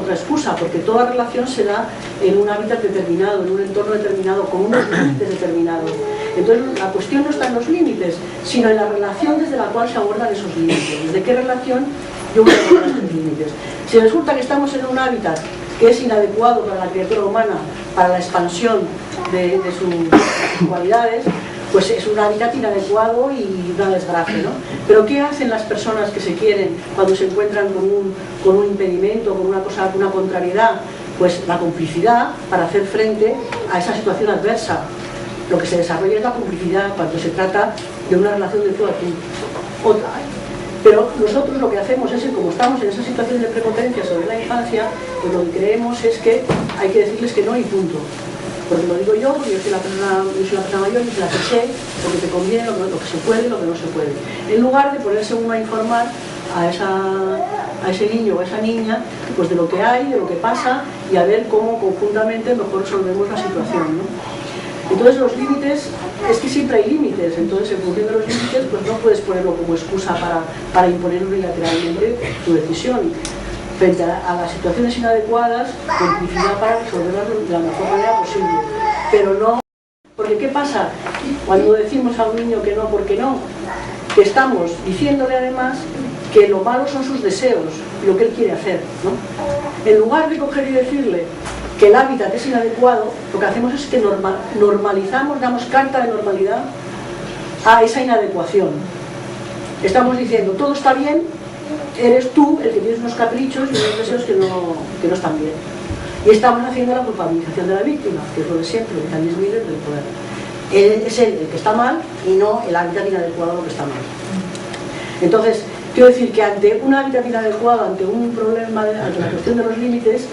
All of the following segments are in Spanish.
otra excusa, porque toda relación se da en un hábitat determinado, en un entorno determinado, con unos límites determinados. Entonces la cuestión no está en los límites, sino en la relación desde la cual se abordan esos límites. ¿Desde qué relación yo voy a abordar estos límites? Si resulta que estamos en un hábitat que es inadecuado para la criatura humana, para la expansión de sus cualidades, pues es un hábitat inadecuado y una desgracia, ¿no? Pero ¿qué hacen las personas que se quieren cuando se encuentran con un impedimento, con una contrariedad? Pues la complicidad para hacer frente a esa situación adversa. Lo que se desarrolla es la complicidad cuando se trata de una relación de tú a tú. Otra. Pero nosotros lo que hacemos es que, como estamos en esa situación de prepotencia sobre la infancia, pues lo que creemos es que hay que decirles que no y punto. Porque lo digo yo, porque yo soy la persona mayor y se la sé, lo que te conviene, lo que se puede y lo que no se puede. En lugar de ponerse uno a informar a ese niño o a esa niña, pues de lo que hay, de lo que pasa, y a ver cómo conjuntamente mejor resolvemos la situación, ¿no? Entonces los límites, es que siempre hay límites, entonces en función de los límites pues no puedes ponerlo como excusa para imponer unilateralmente tu decisión. Frente a las situaciones inadecuadas, complicidad para resolverlas de la mejor manera posible. Pero no, porque ¿qué pasa? Cuando decimos a un niño que no, ¿por qué no? Que estamos diciéndole además que lo malo son sus deseos y lo que él quiere hacer, ¿no? En lugar de coger y decirle que el hábitat es inadecuado, lo que hacemos es que normalizamos, damos carta de normalidad a esa inadecuación. Estamos diciendo, todo está bien, eres tú el que tienes unos caprichos y unos deseos que no están bien. Y estamos haciendo la culpabilización de la víctima, que es lo de siempre, el mecanismo del poder. Él es el que está mal y no el hábitat inadecuado lo que está mal. Entonces, quiero decir que ante un hábitat inadecuado, ante un problema, ante la cuestión de los límites,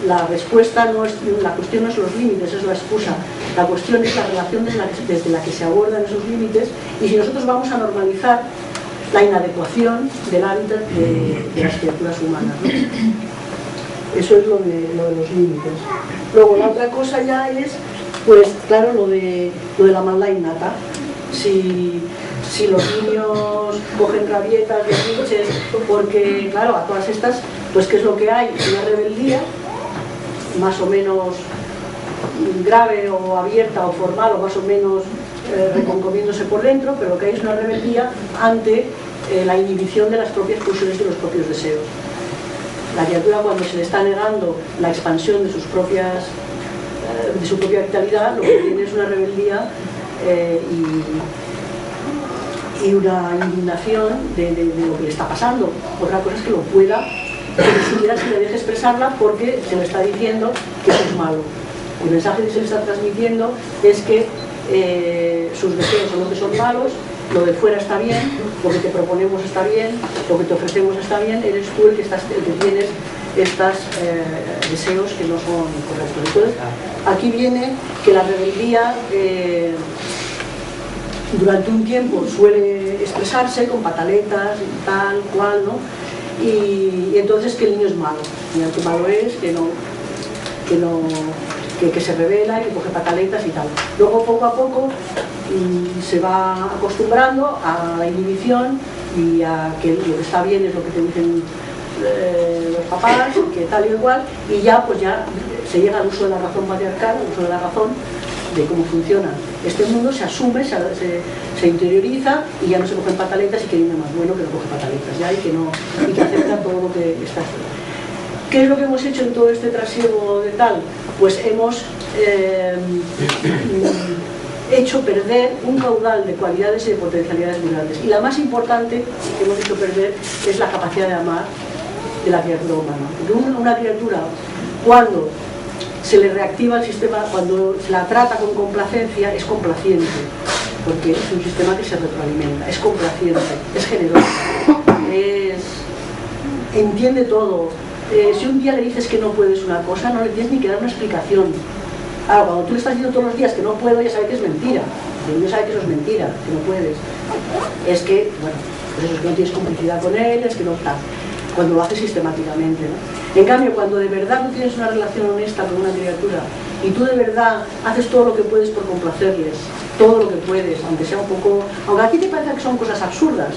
la respuesta no es, la cuestión no es los límites, es la excusa. La cuestión es la relación desde la que se abordan esos límites, y si nosotros vamos a normalizar la inadecuación del hábitat de las criaturas humanas, ¿no? Eso es lo de los límites. Luego la otra cosa ya es, pues claro, lo de la maldad innata. Si los niños cogen rabietas, berrinches, porque claro, a todas estas, pues ¿qué es lo que hay? Una rebeldía más o menos grave o abierta o formal o más o menos reconcomiéndose por dentro, pero lo que hay es una rebeldía ante la inhibición de las propias pulsiones y los propios deseos. La criatura, cuando se le está negando la expansión de su propia vitalidad, lo que tiene es una rebeldía y una indignación de lo que le está pasando. Otra cosa es que lo pueda, que ni siquiera se le deje expresarla porque se le está diciendo que eso es malo. El mensaje que se le está transmitiendo es que sus deseos son los que son malos, lo de fuera está bien, lo que te proponemos está bien, lo que te ofrecemos está bien, eres tú el que tienes estos deseos que no son correctos. Entonces, aquí viene que la rebeldía durante un tiempo suele expresarse con pataletas y tal, cual, ¿no? Y entonces que el niño es malo, y el que malo es que se revela y que coge pataletas y tal. Luego poco a poco se va acostumbrando a la inhibición y a que lo que está bien es lo que te dicen los papás, que tal y igual, y ya pues ya se llega al uso de la razón patriarcal, al uso de la razón de cómo funciona este mundo, se asume, se interioriza y ya no se cogen pataletas y que hay uno más bueno que no coge pataletas ya y que acepta todo lo que está haciendo. ¿Qué es lo que hemos hecho en todo este trasiego de tal? Pues hemos hecho perder un caudal de cualidades y de potencialidades muy grandes. Y la más importante que hemos hecho perder es la capacidad de amar de la criatura humana. Porque una criatura, cuando se le reactiva el sistema, cuando se la trata con complacencia, es complaciente, porque es un sistema que se retroalimenta, es complaciente, es generoso, entiende todo. Si un día le dices que no puedes una cosa, no le tienes ni que dar una explicación. Ahora, cuando tú le estás diciendo todos los días que no puedo, ya sabe que es mentira. El niño sabe que eso es mentira, que no puedes. Es que, bueno, pues eso es que no tienes complicidad con él, es que no está. Cuando lo haces sistemáticamente, ¿no? En cambio, cuando de verdad tú tienes una relación honesta con una criatura y tú de verdad haces todo lo que puedes por complacerles, todo lo que puedes, aunque sea un poco... Aunque a ti te parezca que son cosas absurdas,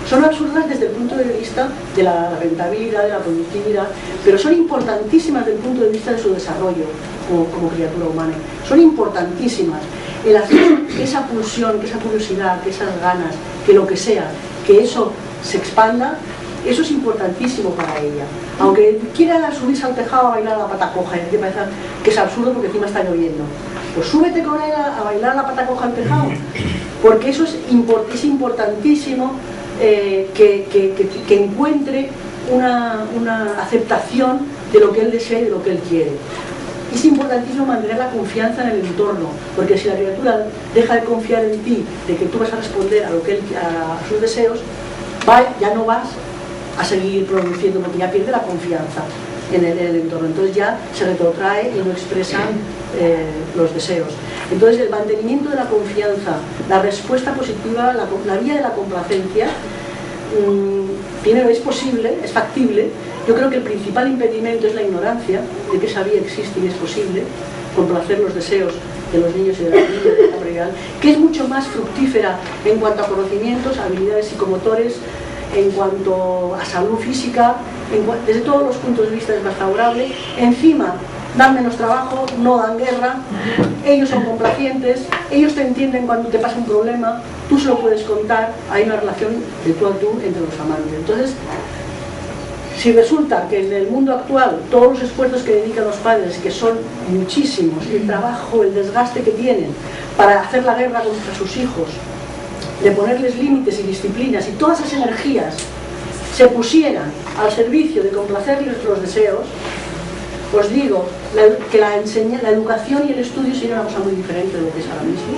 Son absurdas desde el punto de vista de la rentabilidad, de la productividad, pero son importantísimas desde el punto de vista de su desarrollo como criatura humana. Son importantísimas. El hacer que esa pulsión, que esa curiosidad, que esas ganas, que lo que sea, que eso se expanda, eso es importantísimo para ella. Aunque quiera subirse al tejado a bailar a la pata coja, y te parece que es absurdo porque encima está lloviendo, pues súbete con él a bailar a la pata coja al tejado, porque eso es importantísimo. Que encuentre una aceptación de lo que él desea y de lo que él quiere. Es importantísimo mantener la confianza en el entorno, porque si la criatura deja de confiar en ti, de que tú vas a responder a sus deseos, ya no vas a seguir produciendo, porque ya pierde la confianza en el entorno. Entonces ya se retrotrae y no expresa los deseos. Entonces el mantenimiento de la confianza, la respuesta positiva, la vía de la complacencia, es posible, es factible. Yo creo que el principal impedimento es la ignorancia de que esa vía existe y es posible complacer los deseos de los niños y de las niñas, que es mucho más fructífera en cuanto a conocimientos, habilidades psicomotores, en cuanto a salud física, desde todos los puntos de vista es más favorable. Encima dan menos trabajo, no dan guerra, ellos son complacientes, ellos te entienden cuando te pasa un problema, tú se lo puedes contar, hay una relación de tú a tú entre los amantes. Entonces, si resulta que en el mundo actual todos los esfuerzos que dedican los padres, que son muchísimos, el trabajo, el desgaste que tienen para hacer la guerra contra sus hijos, de ponerles límites y disciplinas, y todas esas energías se pusieran al servicio de complacerles los deseos, os digo que la educación y el estudio sería una cosa muy diferente de lo que es ahora mismo,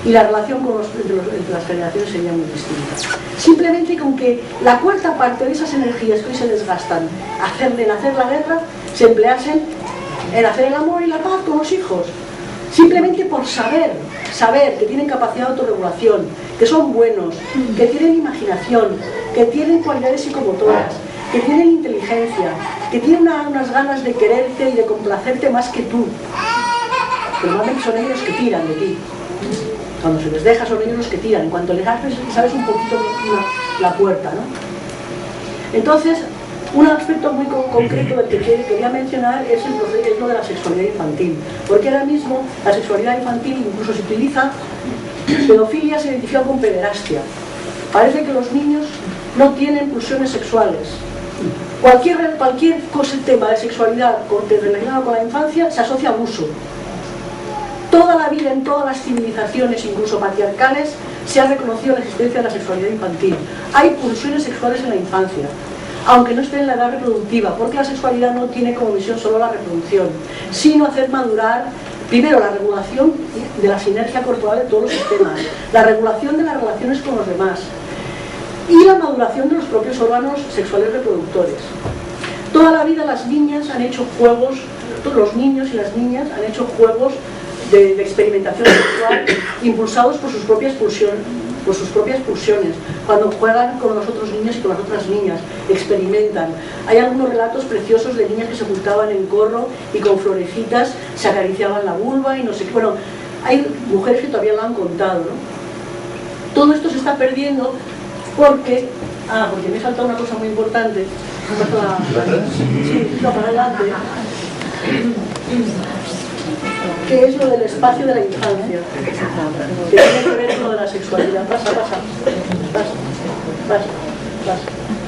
y la relación entre las generaciones sería muy distinta. Simplemente con que la cuarta parte de esas energías que hoy se desgastan en hacer la guerra, se empleasen en hacer el amor y la paz con los hijos. Simplemente por saber que tienen capacidad de autorregulación, que son buenos, que tienen imaginación, que tienen cualidades psicomotoras, que tienen inteligencia, que tienen unas ganas de quererte y de complacerte más que tú. Pero normalmente son ellos los que tiran de ti. Cuando se les deja son ellos los que tiran. En cuanto les haces, sabes un poquito la puerta, ¿no? Entonces, un aspecto muy concreto del que quería mencionar es lo de la sexualidad infantil. Porque ahora mismo la sexualidad infantil incluso se utiliza, pedofilia se identifica con pederastia. Parece que los niños no tienen pulsiones sexuales. Cualquier tema de sexualidad relacionado con la infancia se asocia a abuso. Toda la vida, en todas las civilizaciones, incluso patriarcales, se ha reconocido la existencia de la sexualidad infantil. Hay pulsiones sexuales en la infancia, aunque no esté en la edad reproductiva, porque la sexualidad no tiene como misión solo la reproducción, sino hacer madurar, primero, la regulación de la sinergia corporal de todos los sistemas, la regulación de las relaciones con los demás, y la maduración de los propios órganos sexuales reproductores. Toda la vida las niñas han hecho juegos, los niños y las niñas han hecho juegos de experimentación sexual impulsados por sus propias pulsiones. Cuando juegan con los otros niños y con las otras niñas, experimentan. Hay algunos relatos preciosos de niñas que se ocultaban en corro y con florecitas se acariciaban la vulva y no sé qué. Bueno, hay mujeres que todavía lo han contado, ¿no? Todo esto se está perdiendo porque me he saltado una cosa muy importante. Sí, para adelante. Que es lo del espacio de la infancia, que tiene que ver con lo de la sexualidad. Pasa.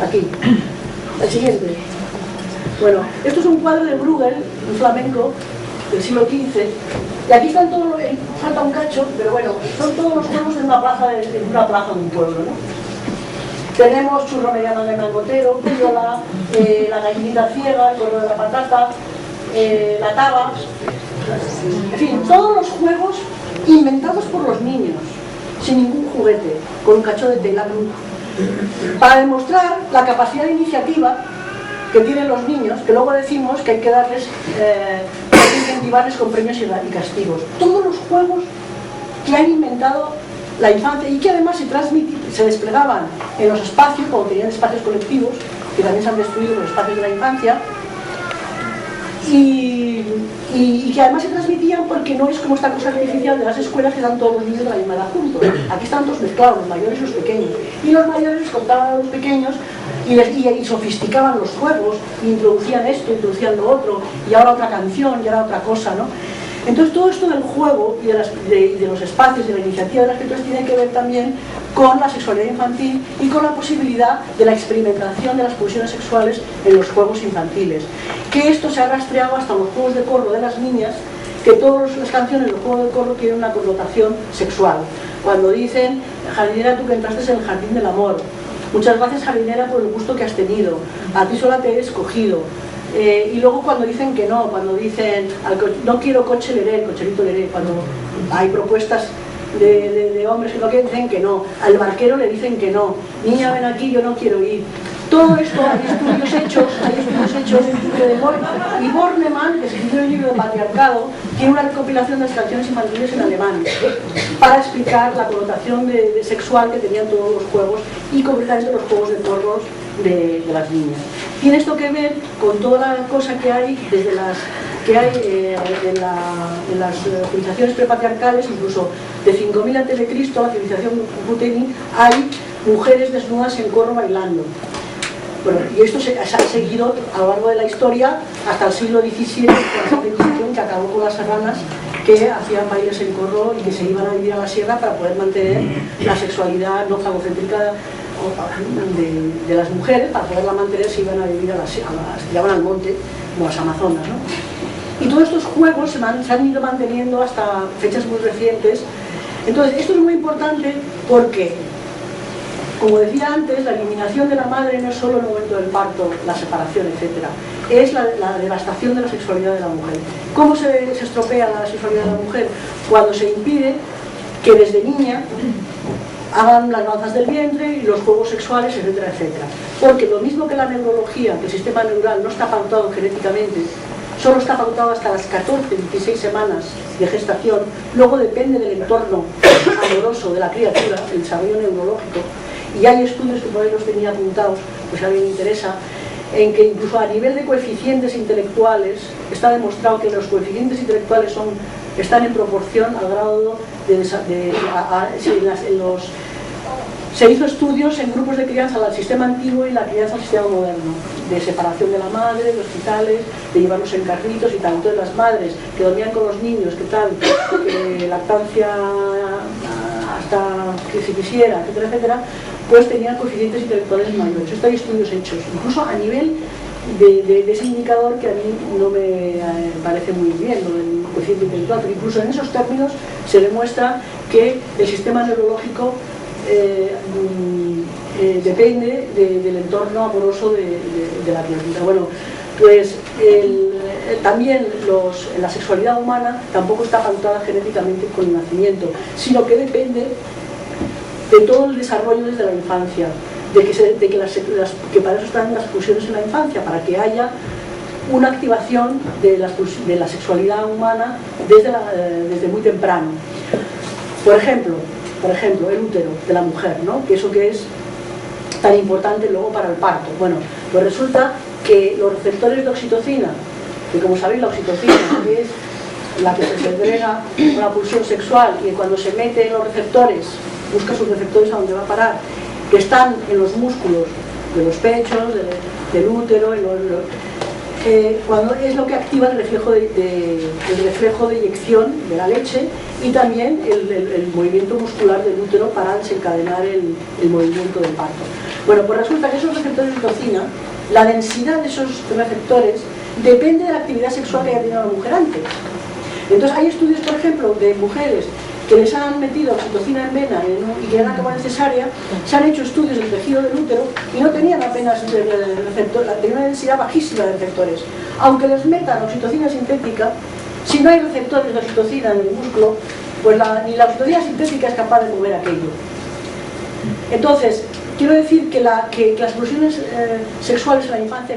Aquí. El siguiente. Bueno, esto es un cuadro de Bruegel, un flamenco del siglo XV, y aquí están todos, falta un cacho, pero bueno, son todos los juegos en una plaza de un pueblo, ¿no? Tenemos churro mediano de mangotero, píola, la gallinita ciega, el corro de la patata, la taba, en fin, todos los juegos inventados por los niños, sin ningún juguete, con un cacho de tela para demostrar la capacidad de iniciativa que tienen los niños, que luego decimos que hay que darles, hay que incentivarles con premios y castigos. Todos los juegos que han inventado la infancia y que además se desplegaban en los espacios, como tenían espacios colectivos, que también se han destruido los espacios de la infancia, y y que además se transmitían porque no es como esta cosa artificial de las escuelas que dan todos los niños de la misma edad juntos. Aquí están todos mezclados, los mayores y los pequeños. Y los mayores contaban a los pequeños y sofisticaban los juegos, y introducían esto, introducían lo otro, y ahora otra canción, y ahora otra cosa, ¿no? Entonces todo esto del juego y de los espacios, de la iniciativa de las escrituras tiene que ver también con la sexualidad infantil y con la posibilidad de la experimentación de las pulsiones sexuales en los juegos infantiles. Que esto se ha rastreado hasta los juegos de corro de las niñas, que todas las canciones de los juegos de corro tienen una connotación sexual. Cuando dicen, jardinera, tú que entraste en el jardín del amor, muchas gracias jardinera por el gusto que has tenido, a ti sola te he escogido. Y luego cuando dicen que no, cuando dicen no quiero coche leré, cocherito leré, cuando hay propuestas de hombres que no quieren, dicen que no, al barquero le dicen que no, niña ven aquí, yo no quiero ir. Todo esto hay estudios hechos y Bornemann, que escribió el libro de Patriarcado, tiene una recopilación de las canciones infantiles en alemán para explicar la connotación sexual que tenían todos los juegos y concretamente los juegos de corros de las niñas. Tiene esto que ver con toda la cosa que hay desde las en las civilizaciones prepatriarcales, incluso de 5000 a.C., la civilización Puteni, hay mujeres desnudas en corro bailando. Bueno, y esto se ha seguido a lo largo de la historia hasta el siglo XVII, con la Inquisición, que acabó con las serranas que hacían bailes en corro y que se iban a vivir a la sierra para poder mantener la sexualidad no fagocéntrica de las mujeres. Para poderla mantener se iban a vivir se llevaban al monte, como las amazonas, ¿no? Y todos estos juegos se han ido manteniendo hasta fechas muy recientes. Entonces, esto es muy importante porque, como decía antes, la eliminación de la madre no es solo el momento del parto, la separación, etc. Es la devastación de la sexualidad de la mujer. ¿Cómo se estropea la sexualidad de la mujer? Cuando se impide que desde niña hagan las danzas del vientre y los juegos sexuales, etcétera, etcétera. Porque lo mismo que la neurología, que el sistema neural no está pautado genéticamente, solo está pautado hasta las 14, 16 semanas de gestación, luego depende del entorno amoroso de la criatura, el desarrollo neurológico, y hay estudios que por ahí los tenía apuntados, pues si a alguien le interesa, en que incluso a nivel de coeficientes intelectuales está demostrado que los coeficientes intelectuales están en proporción al grado se hizo estudios en grupos de crianza al sistema antiguo y la crianza al sistema moderno, de separación de la madre, de hospitales, de llevarlos en carritos y tal. Entonces las madres que dormían con los niños, que tal, lactancia hasta que se quisiera, etcétera, etcétera, pues tenían coeficientes intelectuales mayores. Esto hay estudios hechos, incluso a nivel de ese indicador que a mí no me parece muy bien, lo del coeficiente intelectual, pero incluso en esos términos se demuestra que el sistema neurológico depende del entorno amoroso de la criatura. Bueno, pues también la sexualidad humana tampoco está pautada genéticamente con el nacimiento, sino que depende de todo el desarrollo desde la infancia, que para eso están las pulsiones en la infancia, para que haya una activación de la sexualidad humana desde muy temprano. Por ejemplo, el útero de la mujer, ¿no? Que eso que es tan importante luego para el parto. Bueno, pues resulta que los receptores de oxitocina, que como sabéis la oxitocina es la que se segrega con la pulsión sexual y cuando se mete en los receptores, busca sus receptores a donde va a parar, que están en los músculos de los pechos, del útero, cuando es lo que activa el reflejo de eyección de la leche y también el movimiento muscular del útero para desencadenar el movimiento del parto. Bueno, pues resulta que esos receptores de oxitocina, la densidad de esos receptores depende de la actividad sexual que haya tenido la mujer antes. Entonces hay estudios, por ejemplo, de mujeres que les han metido oxitocina en vena y que han acabado en cesárea, se han hecho estudios del tejido del útero y no tenían apenas receptores, tenían una densidad bajísima de receptores. Aunque les metan oxitocina sintética, si no hay receptores de oxitocina en el músculo, pues ni la oxitocina sintética es capaz de mover aquello. Entonces, quiero decir que las pulsiones sexuales en la infancia